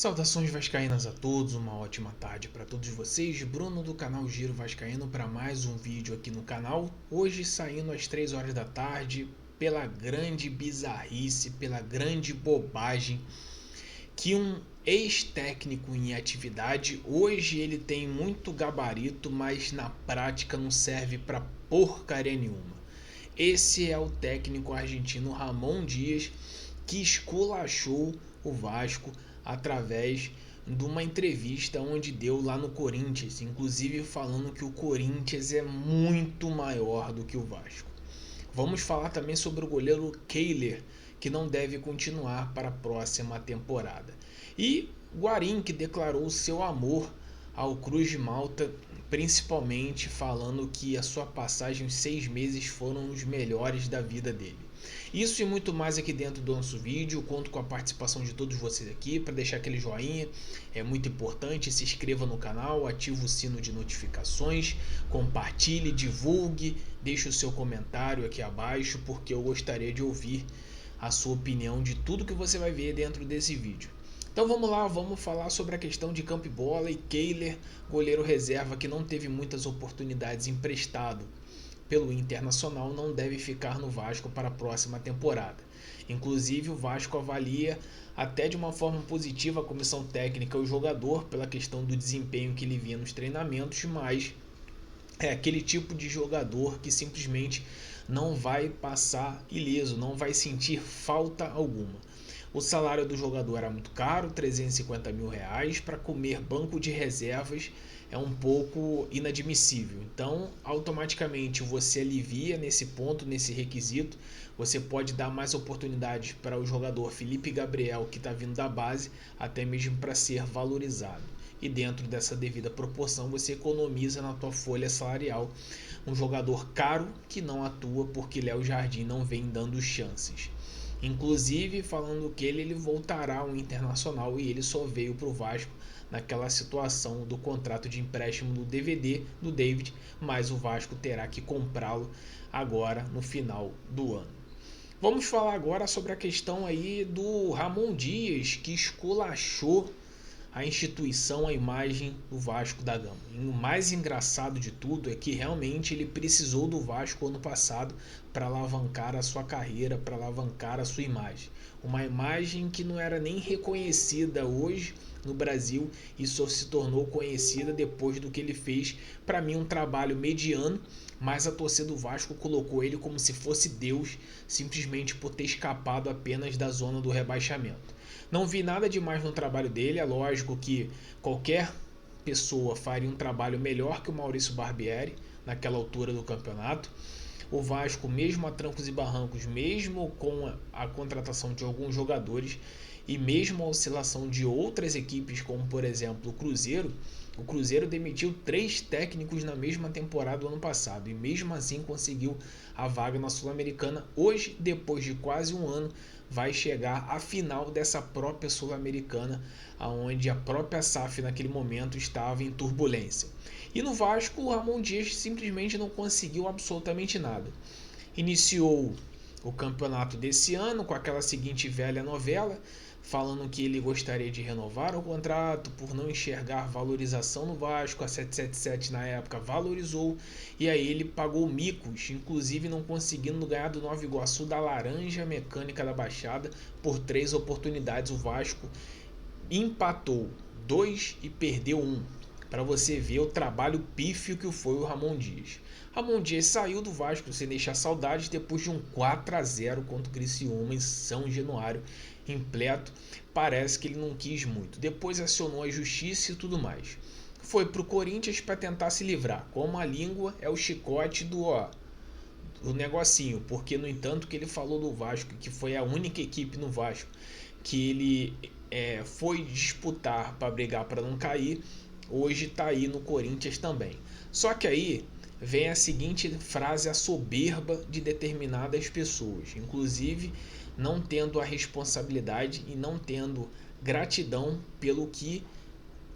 Saudações vascaínas a todos, uma ótima tarde para todos vocês. Bruno do canal Giro Vascaíno para mais um vídeo aqui no canal. Hoje saindo às 3 horas da tarde pela grande bizarrice, pela grande bobagem que um ex-técnico em atividade, hoje ele tem muito gabarito, mas na prática não serve para porcaria nenhuma. Esse é o técnico argentino Ramon Dias, que esculachou o Vasco através de uma entrevista onde deu lá no Corinthians, inclusive falando que o Corinthians é muito maior do que o Vasco. Vamos falar também sobre o goleiro Kehler, que não deve continuar para a próxima temporada. E Guarim, que declarou seu amor ao Cruz de Malta, principalmente falando que a sua passagem, os 6 meses, foram os melhores da vida dele. Isso e muito mais aqui dentro do nosso vídeo. Conto com a participação de todos vocês aqui para deixar aquele joinha, é muito importante. Se inscreva no canal, ative o sino de notificações, compartilhe, divulgue, deixe o seu comentário aqui abaixo, porque eu gostaria de ouvir a sua opinião de tudo que você vai ver dentro desse vídeo. Então vamos lá, vamos falar sobre a questão de campo e bola e Kehler, goleiro reserva que não teve muitas oportunidades emprestado pelo Internacional, não deve ficar no Vasco para a próxima temporada. Inclusive o Vasco avalia até de uma forma positiva a comissão técnica o jogador pela questão do desempenho que ele vinha nos treinamentos, mas é aquele tipo de jogador que simplesmente não vai passar ileso, não vai sentir falta alguma. O salário do jogador era muito caro, R$350 mil, para comer banco de reservas é um pouco inadmissível. Então, automaticamente você alivia nesse ponto, nesse requisito. Você pode dar mais oportunidades para o jogador Felipe Gabriel, que está vindo da base, até mesmo para ser valorizado. E dentro dessa devida proporção você economiza na tua folha salarial um jogador caro que não atua porque Léo Jardim não vem dando chances. Inclusive falando que ele voltará ao Internacional e ele só veio para o Vasco naquela situação do contrato de empréstimo do DVD do David, mas o Vasco terá que comprá-lo agora no final do ano. Vamos falar agora sobre a questão aí do Ramon Dias, que esculachou a instituição, a imagem do Vasco da Gama. E o mais engraçado de tudo é que realmente ele precisou do Vasco ano passado para alavancar a sua carreira, para alavancar a sua imagem. Uma imagem que não era nem reconhecida hoje no Brasil e só se tornou conhecida depois do que ele fez. Para mim, um trabalho mediano, mas a torcida do Vasco colocou ele como se fosse Deus, simplesmente por ter escapado apenas da zona do rebaixamento. Não vi nada demais no trabalho dele, é lógico que qualquer pessoa faria um trabalho melhor que o Maurício Barbieri naquela altura do campeonato. O Vasco, mesmo a trancos e barrancos, mesmo com a contratação de alguns jogadores e mesmo a oscilação de outras equipes, como por exemplo o Cruzeiro demitiu 3 técnicos na mesma temporada do ano passado e mesmo assim conseguiu a vaga na Sul-Americana. Hoje, depois de quase um ano, vai chegar à final dessa própria Sul-Americana, onde a própria SAF naquele momento estava em turbulência. E no Vasco, o Ramon Dias simplesmente não conseguiu absolutamente nada. Iniciou o campeonato desse ano com aquela seguinte velha novela, falando que ele gostaria de renovar o contrato por não enxergar valorização no Vasco. A 777 na época valorizou e aí ele pagou micos, inclusive não conseguindo ganhar do Nova Iguaçu da Laranja Mecânica da Baixada por 3 oportunidades. O Vasco empatou 2 e perdeu 1. Para você ver o trabalho pífio que foi o Ramon Dias. Ramon Dias saiu do Vasco sem deixar saudades depois de um 4-0 contra o Criciúma em São Januário, repleto. Parece que ele não quis muito. Depois acionou a justiça e tudo mais. Foi para o Corinthians para tentar se livrar. Como a língua é o chicote do negocinho. Porque, no entanto, que ele falou do Vasco, que foi a única equipe no Vasco que ele foi disputar para brigar para não cair, hoje está aí no Corinthians também. Só que aí vem a seguinte frase, a soberba de determinadas pessoas, inclusive não tendo a responsabilidade e não tendo gratidão pelo que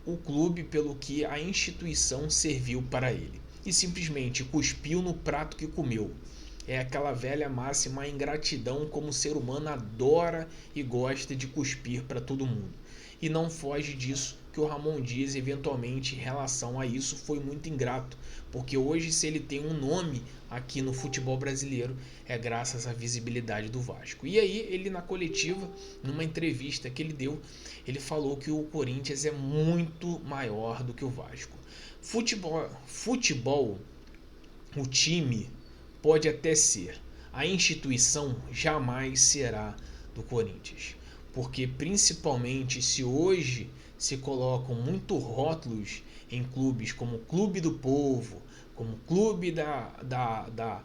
o clube, pelo que a instituição serviu para ele. E simplesmente cuspiu no prato que comeu. É aquela velha máxima, a ingratidão, como o ser humano adora e gosta de cuspir para todo mundo. e não foge disso que o Ramon Dias, eventualmente, em relação a isso, foi muito ingrato, porque hoje, se ele tem um nome aqui no futebol brasileiro, é graças à visibilidade do Vasco. E aí, ele na coletiva, numa entrevista que ele deu, ele falou que o Corinthians é muito maior do que o Vasco. Futebol, o time pode até ser, a instituição jamais será do Corinthians, porque principalmente se hoje se colocam muito rótulos em clubes como Clube do Povo, como Clube da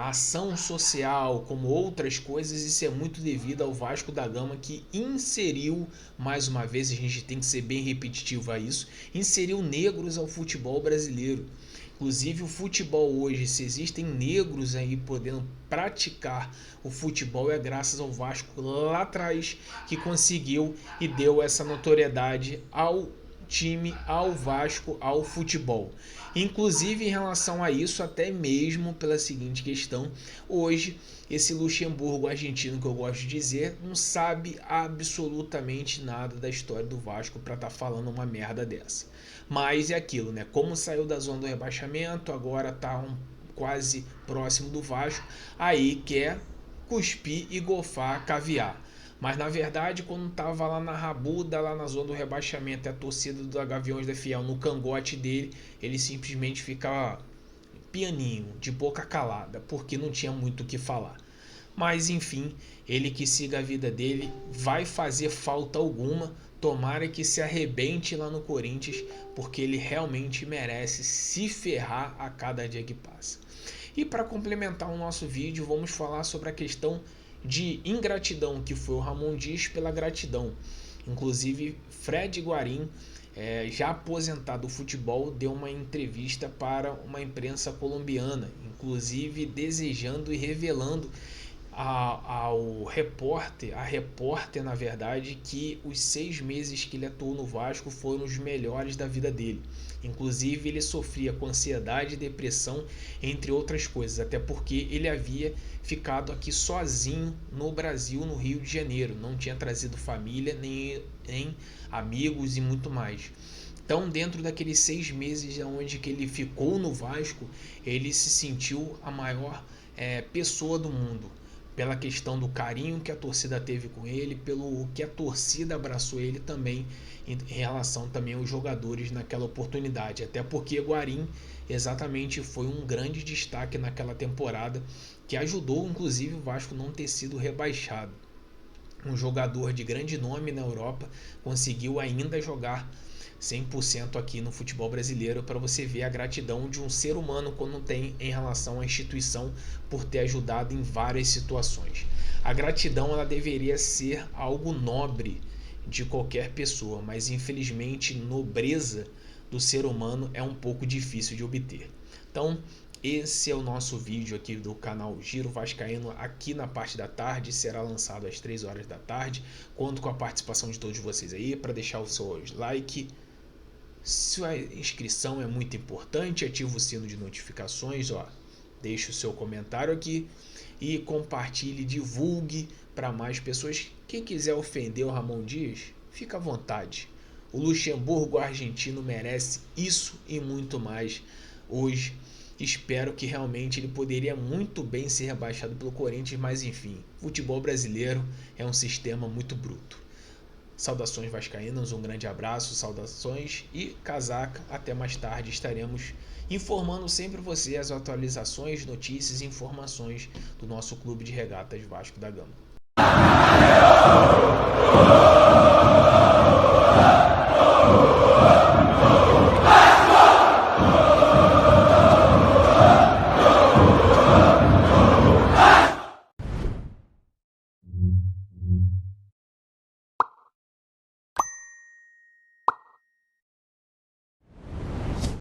Ação Social, como outras coisas, isso é muito devido ao Vasco da Gama, que inseriu, mais uma vez, a gente tem que ser bem repetitivo a isso, inseriu negros ao futebol brasileiro. Inclusive o futebol hoje, se existem negros aí podendo praticar o futebol, é graças ao Vasco lá atrás, que conseguiu e deu essa notoriedade ao time, ao Vasco, ao futebol. Inclusive em relação a isso, até mesmo pela seguinte questão, hoje esse Luxemburgo argentino, que eu gosto de dizer, não sabe absolutamente nada da história do Vasco para estar falando uma merda dessa. Mas é aquilo, né? Como saiu da zona do rebaixamento, agora está quase próximo do Vasco, aí quer cuspir e gofar caviar. Mas na verdade, quando estava lá na rabuda, lá na zona do rebaixamento, a torcida da Gaviões da Fiel no cangote dele, ele simplesmente ficava pianinho, de boca calada, porque não tinha muito o que falar. Mas enfim, ele que siga a vida dele, vai fazer falta alguma. Tomara que se arrebente lá no Corinthians, porque ele realmente merece se ferrar a cada dia que passa. E para complementar o nosso vídeo, vamos falar sobre a questão de ingratidão, que foi o Ramon Dias pela gratidão. Inclusive, Fred Guarín, já aposentado do futebol, deu uma entrevista para uma imprensa colombiana, inclusive desejando e revelando ao repórter, a repórter na verdade, que os 6 meses que ele atuou no Vasco foram os melhores da vida dele. Inclusive ele sofria com ansiedade e depressão, entre outras coisas, até porque ele havia ficado aqui sozinho no Brasil, no Rio de Janeiro, não tinha trazido família, nem amigos e muito mais. Então, dentro daqueles 6 meses onde que ele ficou no Vasco, ele se sentiu a maior pessoa do mundo, pela questão do carinho que a torcida teve com ele, pelo que a torcida abraçou ele também, em relação também aos jogadores naquela oportunidade, até porque Guarín exatamente foi um grande destaque naquela temporada, que ajudou inclusive o Vasco não ter sido rebaixado. Um jogador de grande nome na Europa conseguiu ainda jogar 100% aqui no futebol brasileiro, para você ver a gratidão de um ser humano quando tem em relação à instituição por ter ajudado em várias situações. A gratidão ela deveria ser algo nobre de qualquer pessoa, mas infelizmente nobreza do ser humano é um pouco difícil de obter. Então esse é o nosso vídeo aqui do canal Giro Vascaíno, aqui na parte da tarde, será lançado às 3 horas da tarde. Conto com a participação de todos vocês aí, para deixar o seu like. Sua inscrição é muito importante, ativa o sino de notificações, deixe o seu comentário aqui e compartilhe, divulgue para mais pessoas. Quem quiser ofender o Ramon Dias, fica à vontade. O Luxemburgo argentino merece isso e muito mais hoje. Espero que realmente ele poderia muito bem ser rebaixado pelo Corinthians, mas enfim, futebol brasileiro é um sistema muito bruto. Saudações vascaínas, um grande abraço, saudações e casaca. Até mais tarde, estaremos informando sempre você as atualizações, notícias e informações do nosso clube de regatas Vasco da Gama.